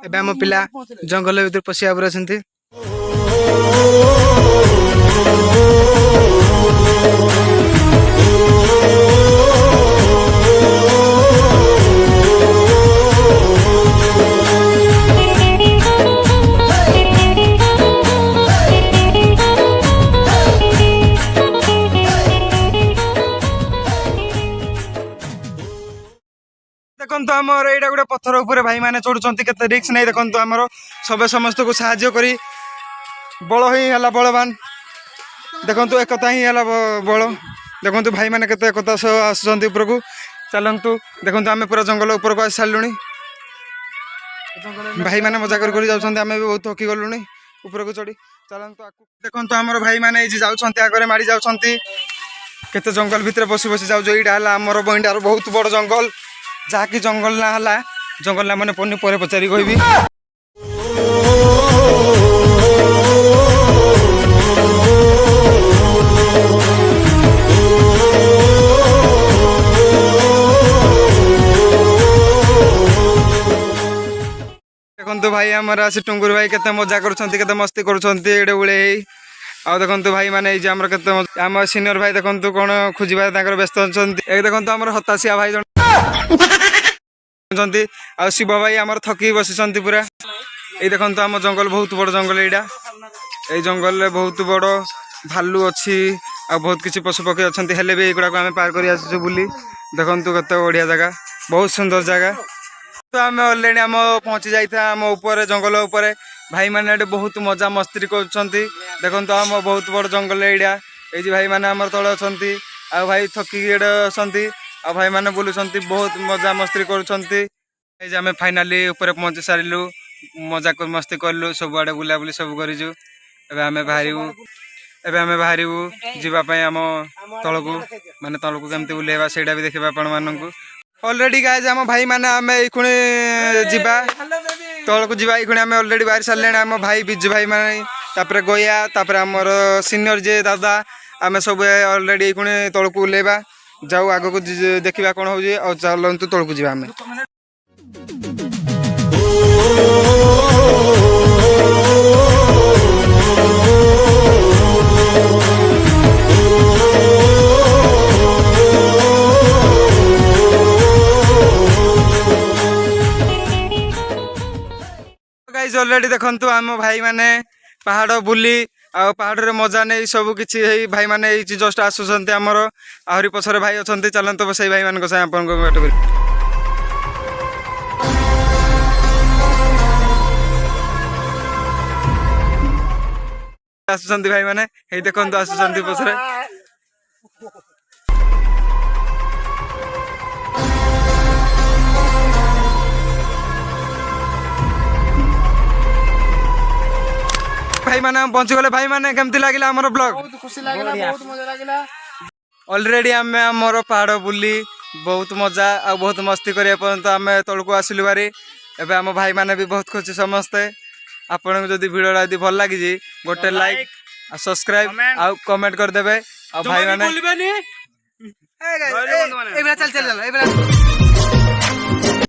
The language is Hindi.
ଏବେ ଆମ ପିଲା ଜଙ୍ଗଲ ଭିତରେ ପଶିବା ଉପରେ ଅଛନ୍ତି। देखो आमर यहाँ गोटे पत्थर उपर भाई मैंने चढ़ुंट के रिक्स नहीं देखो आमर सब समस्त को साहाय्य करी बल ही है बलवान देखो एकता ही है बल देखो भाई मैंने केते एकता सह आसुँच उपरकू चलतु देखो आम पूरा जंगल उपरकू आसी सारूँ भाई मैंने मजा कर आम भी बहुत थकी गलु उपरकू चढ़ी चलतु देखो आमर भाई मैंने जाऊँगे माड़ी जाऊँगी केते जंगल भितर बसी बसी जाऊँ यहाँ आमर बइंडार बहुत बड़ जंगल जहाँकि जंगल ना है जंगल ना मैंने पन्नी पर पचारि कहबी देखो भाई आमर आसी टुंगुर भाई केते मजा कर मस्ती कर उड़े आ देखो भाई मैंने आमर केते आम सीनियर भाई देखो कौन खोजा व्यस्त अच्छा देखो आमर हताशिया भाई आ शिव भाई आमर थकी बसी पूरा ये देखो आम जंगल बहुत बड़ जंगल यहाँ जंगल बहुत बड़ भालू अच्छी आ बहुत किसी पशु पक्षी अच्छा हेले भी युवा को आम पार कर आसुँ बुली देखु केते बढ़िया जगह बहुत सुंदर जगह तो आम अलरेडी आम पहुँची जाइए आम ऊपर जंगल उपर भाई मैंने बहुत मजा मस्ती कर देखो आम बहुत बड़ जंगल यहाँ ये भाई मैंने आम तले अच्छा भाई थकी अच्छा आ भाई मैंने बुलूँ बहुत मजा मस्ती करें फाइनाली ऊपर पहुँची सारू मजा मस्ती कलु सब आड़े बुलाबुली सब करूँ एवं आम बाहरु जावाई आम तलकू माने तलकू केमती बुलेवा से भी देखा आपण मानू अलरेडी गाइज आम भाई मैंने आम खुणी जा तलकू जा खुणी आम अलरेडी बाहरी सारे आम भाई बिजू भाई मैंने तापर गया तापर आमर सीनियर जे दादा आम सब अलरेडी खुणी तलकू बुलेवा जाऊ आग को देखा कौन हो चलतु तलकू जा आम गाइस अलरेडी देखंतु आम भाई माने पहाड़ बुली आ पहाड़ रे मजा नहीं सब किसी भाई माने जस्ट आसुँच आमर आहरी पछरे भाई अच्छा चलते से भाई मान आपन को भेट कर आसुँच भाई माने हे देखो आसुँच पछरे भाई माने पहुंचीगले भाई माने केमती लागिला हमर ब्लॉग बहुत खुशी लागला बहुत मजा लागला ऑलरेडी आमे हमर पहाड़ बुली बहुत मजा आ बहुत मस्ती करे पर्यंत आमे तळको आसिलु बारी एबे हम भाई माने भी बहुत खुशी समस्ते आपन को जदी वीडियो यदि भल लागी जी गोटे लाइक आ सब्सक्राइब आ कमेंट कर देबे आ भाई माने बोलबेनी ए गाइस ए बेला चल चल ए बेला